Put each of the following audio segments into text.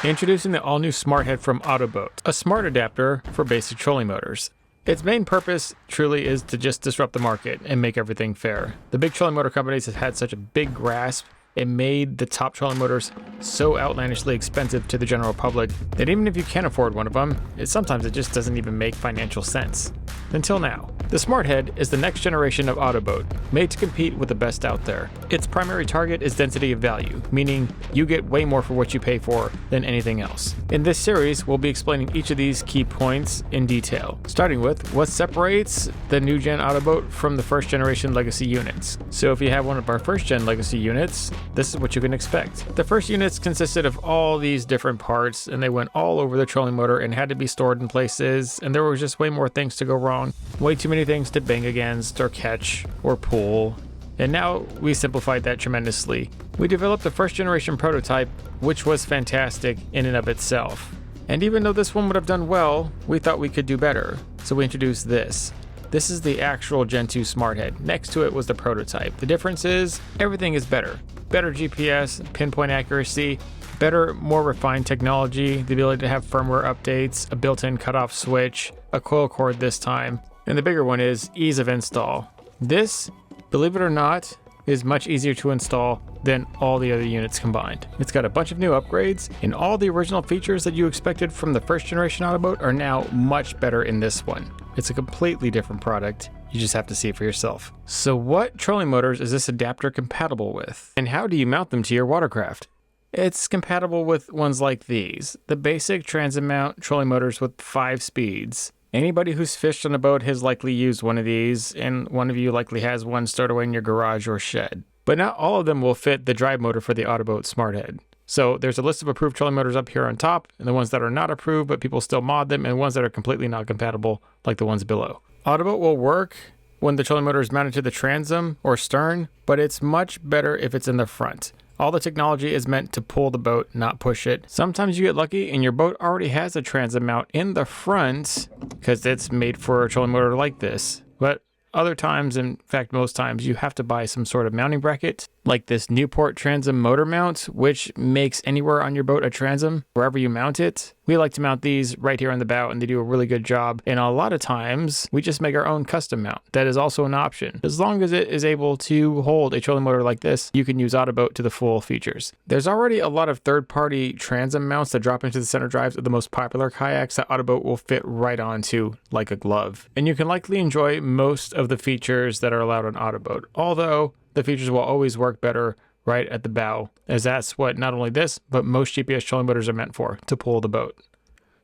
Introducing the all-new Smart Head from AUTOBOAT, a smart adapter for basic trolling motors. Its main purpose truly is to just disrupt the market and make everything fair. The big trolling motor companies have had such a big grasp. It made the top trolling motors so outlandishly expensive to the general public that even if you can afford one of them, sometimes it just doesn't even make financial sense. Until now. The Smart Head is the next generation of AUTOBOAT, made to compete with the best out there. Its primary target is density of value, meaning you get way more for what you pay for than anything else. In this series, we'll be explaining each of these key points in detail, starting with what separates the new gen AUTOBOAT from the first generation legacy units. So if you have one of our first gen legacy units, this is what you can expect. The first units consisted of all these different parts, and they went all over the trolling motor and had to be stored in places, and there was just way more things to go wrong. Way too many things to bang against or catch or pull. And now we simplified that tremendously. We developed the first generation prototype, which was fantastic in and of itself. And even though this one would have done well, we thought we could do better. So we introduced this. This is the actual Gen 2 Smart Head. Next to it was the prototype. The difference is everything is better. Better GPS, pinpoint accuracy, better, more refined technology, the ability to have firmware updates, a built-in cutoff switch, a coil cord this time, and the bigger one is ease of install. This, believe it or not, is much easier to install than all the other units combined. It's got a bunch of new upgrades, and all the original features that you expected from the first generation AUTOBOAT are now much better in this one. It's a completely different product. You just have to see it for yourself. So what trolling motors is this adapter compatible with? And how do you mount them to your watercraft? It's compatible with ones like these, the basic transit mount trolling motors with 5 speeds. Anybody who's fished on a boat has likely used one of these, and one of you likely has one stored away in your garage or shed. But not all of them will fit the drive motor for the AUTOBOAT Smart Head. So there's a list of approved trolling motors up here on top, and the ones that are not approved but people still mod them, and ones that are completely not compatible like the ones below. AUTOBOAT will work when the trolling motor is mounted to the transom or stern, but it's much better if it's in the front. All the technology is meant to pull the boat, not push it. Sometimes you get lucky and your boat already has a transom mount in the front because it's made for a trolling motor like this. But other times, in fact most times, you have to buy some sort of mounting bracket like this Newport transom motor mount, which makes anywhere on your boat a transom wherever you mount it. We like to mount these right here on the bow, and they do a really good job. And a lot of times we just make our own custom mount. That is also an option. As long as it is able to hold a trolling motor like this, you can use AUTOBOAT to the full features. There's already a lot of third-party transom mounts that drop into the center drives of the most popular kayaks that AUTOBOAT will fit right onto like a glove. And you can likely enjoy most of the features that are allowed on AUTOBOAT, although the features will always work better right at the bow, as that's what not only this, but most GPS trolling motors are meant for, to pull the boat.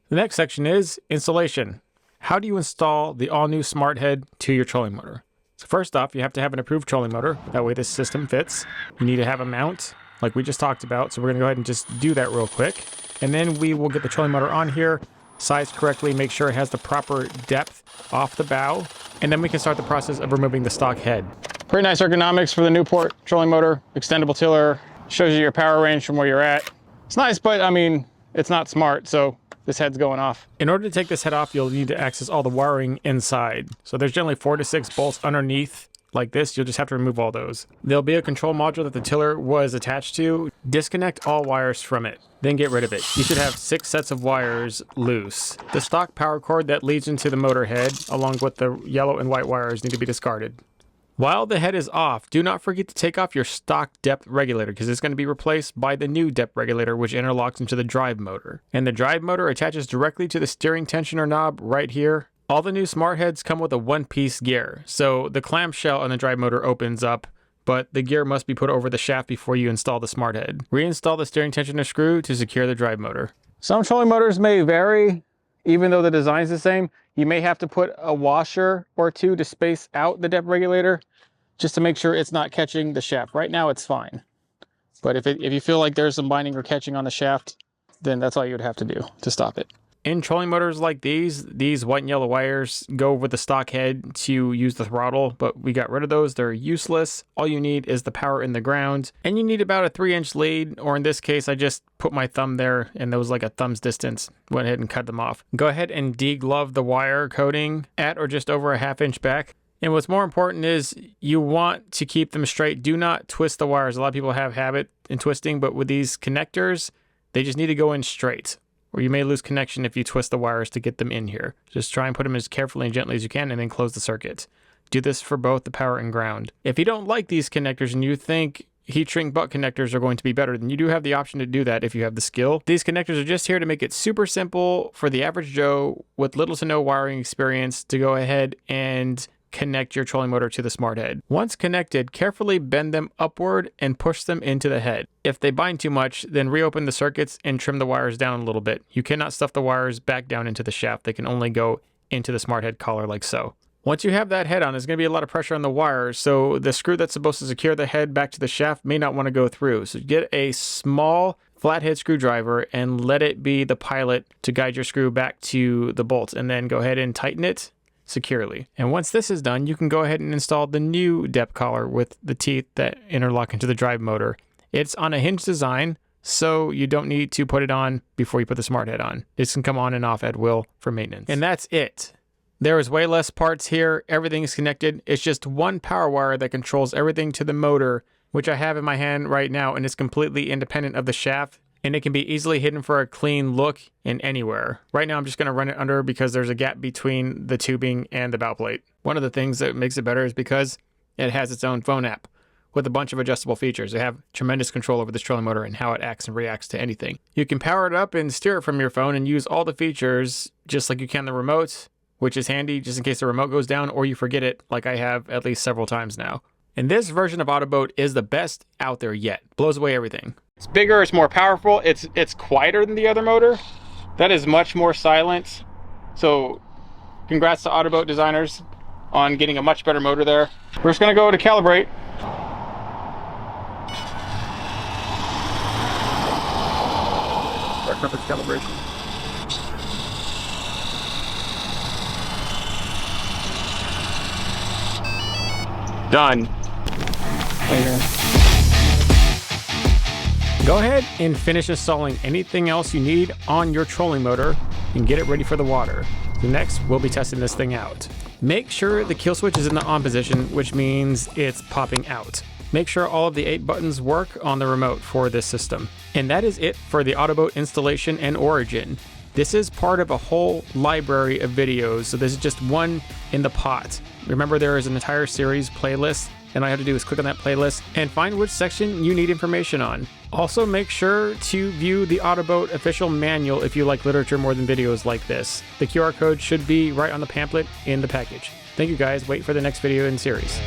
The next section is installation. How do you install the all-new Smart Head to your trolling motor? So first off, you have to have an approved trolling motor. That way this system fits. You need to have a mount, like we just talked about. So we're gonna go ahead and just do that real quick. And then we will get the trolling motor on here, sized correctly, make sure it has the proper depth off the bow, and then we can start the process of removing the stock head. Pretty nice ergonomics for the Newport trolling motor, extendable tiller, shows you your power range from where you're at. It's nice, but I mean, it's not smart, so this head's going off. In order to take this head off, you'll need to access all the wiring inside. So there's generally 4 to 6 bolts underneath like this. You'll just have to remove all those. There'll be a control module that the tiller was attached to. Disconnect all wires from it, then get rid of it. You should have 6 sets of wires loose. The stock power cord that leads into the motor head, along with the yellow and white wires, need to be discarded. While the head is off, do not forget to take off your stock depth regulator because it's going to be replaced by the new depth regulator, which interlocks into the drive motor. And the drive motor attaches directly to the steering tensioner knob right here. All the new Smart Heads come with a one-piece gear. So the clamshell on the drive motor opens up, but the gear must be put over the shaft before you install the Smart Head. Reinstall the steering tensioner screw to secure the drive motor. Some trolling motors may vary, even though the design's the same. You may have to put a washer or two to space out the depth regulator, just to make sure it's not catching the shaft. Right now it's fine. But if you feel like there's some binding or catching on the shaft, then that's all you would have to do to stop it. In trolling motors like these white and yellow wires go with the stock head to use the throttle, but we got rid of those. They're useless. All you need is the power in the ground, and you need about a 3-inch lead, or in this case, I just put my thumb there and there was like a thumb's distance. Went ahead and cut them off. Go ahead and deglove the wire coating at or just over a 1/2 inch back. And what's more important is you want to keep them straight. Do not twist the wires. A lot of people have habit in twisting, but with these connectors, They just need to go in straight, or you may lose connection if you twist the wires to get them in here. Just try and put them as carefully and gently as you can, and then close the circuit. Do this for both the power and ground. If you don't like these connectors and you think heat shrink butt connectors are going to be better, then you do have the option to do that if you have the skill. These connectors are just here to make it super simple for the average Joe with little to no wiring experience to go ahead and connect your trolling motor to the smart head. Once connected, carefully bend them upward and push them into the head. If they bind too much, then reopen the circuits and trim the wires down a little bit. You cannot stuff the wires back down into the shaft. They can only go into the smart head collar like so. Once you have that head on, there's going to be a lot of pressure on the wires, so the screw that's supposed to secure the head back to the shaft may not want to go through. So get a small flathead screwdriver and let it be the pilot to guide your screw back to the bolt, and then go ahead and tighten it securely. And once this is done, you can go ahead and install the new depth collar with the teeth that interlock into the drive motor. It's on a hinge design, so you don't need to put it on before you put the smart head on. This can come on and off at will for maintenance. And that's it. There is way less parts here. Everything is connected. It's just one power wire that controls everything to the motor, which I have in my hand right now, and it's completely independent of the shaft, and it can be easily hidden for a clean look in anywhere. Right now I'm just going to run it under because there's a gap between the tubing and the bow plate. One of the things that makes it better is because it has its own phone app with a bunch of adjustable features. They have tremendous control over this trolling motor and how it acts and reacts to anything. You can power it up and steer it from your phone and use all the features just like you can the remote, which is handy just in case the remote goes down or you forget it, like I have at least several times now. And this version of AUTOBOAT is the best out there yet. Blows away everything. It's bigger, it's more powerful, it's quieter than the other motor. That is much more silent. So congrats to AUTOBOAT designers on getting a much better motor there. We're just gonna go to calibrate. Start compass calibration. Done. Go ahead and finish installing anything else you need on your trolling motor and get it ready for the water. So next, we'll be testing this thing out. Make sure the kill switch is in the on position, which means it's popping out. Make sure all of the 8 buttons work on the remote for this system. And that is it for the AUTOBOAT installation and origin. This is part of a whole library of videos, so this is just one in the pot. Remember, there is an entire series playlist, and all you have to do is click on that playlist and find which section you need information on. Also, make sure to view the AUTOBOAT official manual if you like literature more than videos like this. The QR code should be right on the pamphlet in the package. Thank you guys. Wait for the next video in series.